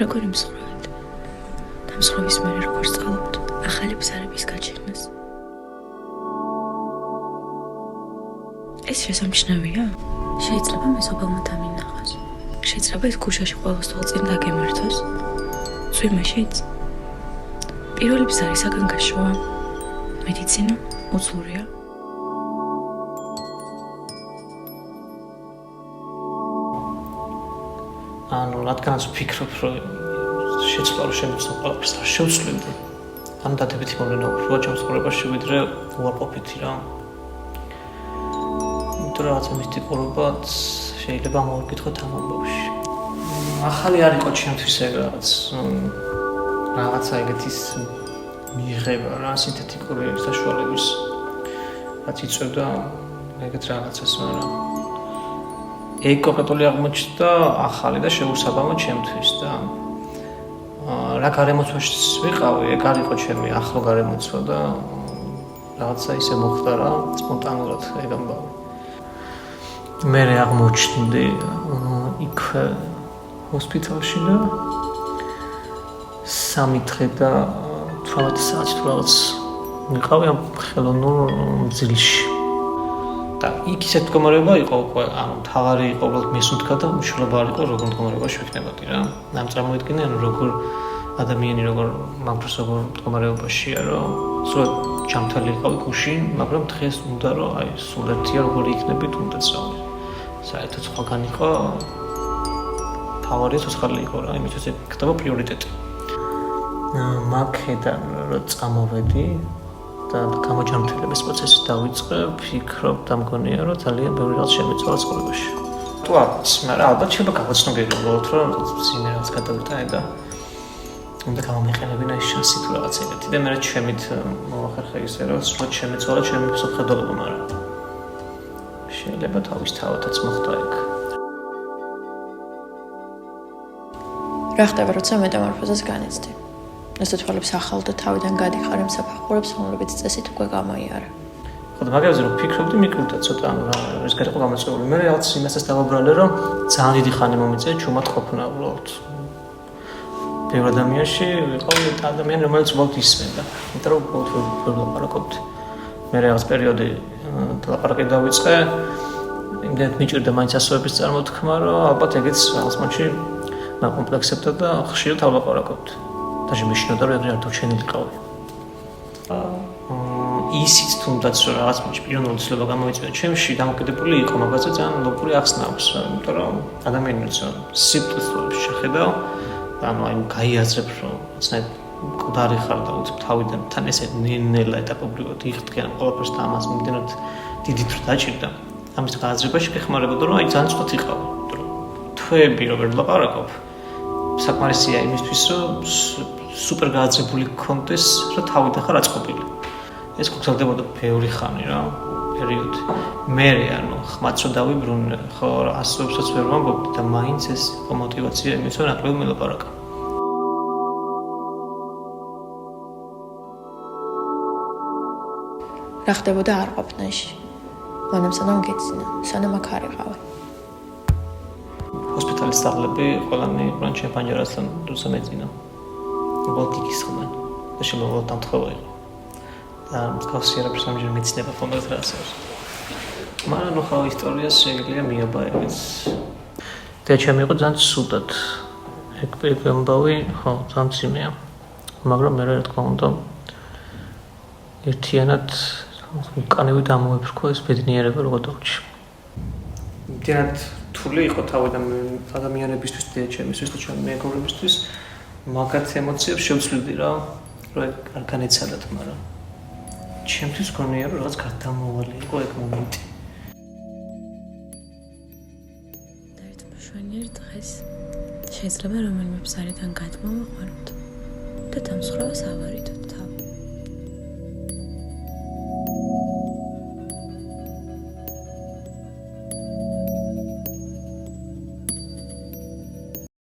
როგორი მსხვერპლად. დამსხვრევის მერე როგორ სწავლობთ ახალი ბზარების გაჩენას. ეს შესამჩნევია? შეიძლება მეზობელმა დამინახოს. შეიძლება ეს ქუჩაში ყოველდღიურად წინ დაგემართოს. წვიმაშიც. პირველი ბზარი საგან გაშოვა. მედიცინა უძლურია. რადგანაც ვფიქრობ, რომ შეცვალო შემიძლია ყველაფერს და შევცვლილდი. დადებითი მოვლენა უფრო ჩემსხურებაში ვიდრე უარყოფითი რა. იმიტომ რომ რაღაცა მისტიკურობაც შეიძლება მოვიკითხოთ ამ ამბავში. ახალი არ იყო ჩემთვის ეგ რაღაცა ეგეთის მიღება რა სინთეთიკური საშუალების რაც იწევდა ეგეთ რაღაცას, მაგრამ ეგ კონკრეტული აღმოჩნდა ახალი და შეუსაბამო ჩემთვის და რა გარემოცვაშიც ვიყავი, ეგ არ იყო ჩემი ახლო გარემოცვა და რაღაცა ისე მოხდა რა სპონტანურად ეგ ამბავი. მე აღმოჩნდი იქ ჰოსპიტალში და 3 დღე და 12 საათი თუ რაღაც ვიყავი ამ ხელოვნურ ძილში. და იქ ისეთ მდგომარეობა იყო უკვე, მთავარი იყო უბრალოდ მისუნთქა და უშუალოდ არ იყო როგორ მდგომარეობაში ვიქნებოდი რა. წარმოიდგინე, როგორ ადამიანი როგორ მაგდროს როგორ მდგომარეობაშია, რომ სულ ჯამთელი იყავი გუშინ, მაგრამ დღეს უნდა რომ სულ ერთია როგორ იქნები თუნდაც რა. საერთოდ სხვაგან იყო თავარი ცოცხალი იყო რა, იმისთვის ეგ ხდება პრიორიტეტი. მაქედან რომ წამოვედი და გამოჯანმრთელების პროცესი დავიწყე, ვფიქრობ და მგონია რომ ძალიან ბევრი რაღაც შემეცვალა ცხოვრებაში. თუ არც, მაგრამ ალბათ შეიძლება გავაცნობიერო უბრალოდ რომ სიმერაც გადავიტანე და უნდა გამომიყენებინა ეს შანსი თუ რაღაც ეგეთი და მე ჩემით მოვახერხე ისე რომ სულ შემეცვალა ჩემი მსოფლმხედველობა, მაგრამ შეიძლება თავისთავადაც მოხდა ეგ. რა ხდება, როცა მეტამორფოზას განიცდი? ესე თვალებს ახალ და თავიდან გადიხარ იმ საფეხურებს, რომლებიც წესით უკვე გამოიარა. ხო და მაგაზე რომ ვფიქრობდი, მიკვლევდა ცოტა ეს გარიყო გამოწვეული. მე რაღაც იმასაც დავაბრალე, რომ ძალიან დიდი ხანი მომიწია ჩუმად ყოფნა უბრალოდ. ბევრ ადამიანში ვიყავი ადამიანი, რომელიც უბრალოდ ისმენდა. იმიტომ რომ უბრალოდ ვერ ლაპარაკობდი. მე რაღაც პერიოდი ლაპარაკი დავიწყე, იმდენად მიჭირდა მაინც ასოების წარმოთქმა, რომ ალბათ ეგეც რაღაც მომენტში მაკომპლექსებდა და ხშირად ავლაპარაკობდი. даже მეშინოდა რომ არ დავჩენილიყავი. ისიც თუნდაც რაღაც მომენტში პიროვნული ცვლილება გამოიწვია ჩემში, დამოკიდებული იყო მაგაზე ძალიან ლოგური ახსნა აქვს რა, იმიტომ რომ ადამიანი როცა სიტუაციებში შეხედავ, აი გაიაზრებ რომ ცნაირ მკვდარი ხარ და უცებ თავიდან თან ესე ნელ-ნელა ეტაპობრივად იხდგენ ყველაფერს და ამას მიმდინარედ დიდი დრო დაჭირდა. ამის გააზრებაში გეხმარებოდა რომ აი ძალიან სწორად იყავ, იმიტომ რომ თვეები რო ვერ ლაპარაკობ საკმარისია იმისთვის რომ სუპერ გააზრებული გქონდეს რომ თავიდან ხარ აწყობილი. ეს გაგრძელდებოდა ბევრი ხანი რა, პერიოდი. მე ხმაც რო დავიბრუნე, ხო ასოებსაც ვერ ვამბობდი და მაინც ეს იყო мотиваცია იმის რომ ნაკლები მელაპარაკა. რა ხდებოდა არ ყოფნაში? მანამ სანამ გეცინა, სანამ აქ არ იყავი. ჰოსპიტალის სახლები ყველანი პრანჩე პანჯერასთან როცა მეძინა. უბრალოდ იგისხდნენ და შემოვალ დამთხევა იყო. და მსგავსი არაფერს ამჯერ მეცნება ხომაც რა ასე. მაგრამ ხო ისტორიას შეიძლება მიაბა ეს. და ჩემი იყო ძალიან ცუდად. ეგ ამბავი ხო ძალიან ძიმეა. მაგრამ მე რა თქმა უნდა ერთიანად უკანევი დამოეფრქვა ეს ბედნიერება როგორ დავჭი. იმდენად რთული იყო თავიდან ადამიანებისთვის და ჩემისთვის და ჩემი მეგობრებისთვის მაგათ ემოციებს შევცვლიდი რა, რომ არ განეცადათ, მაგრამ ჩემთვის გონია რომ რაღაც გადამავალი იყო ეგ მომენტი. და ერთ მშვენიერ დღეს შეიძლება რომელიმე ბზარიდან გადმოვაყვანოთ და დამსხვრევას ავარით.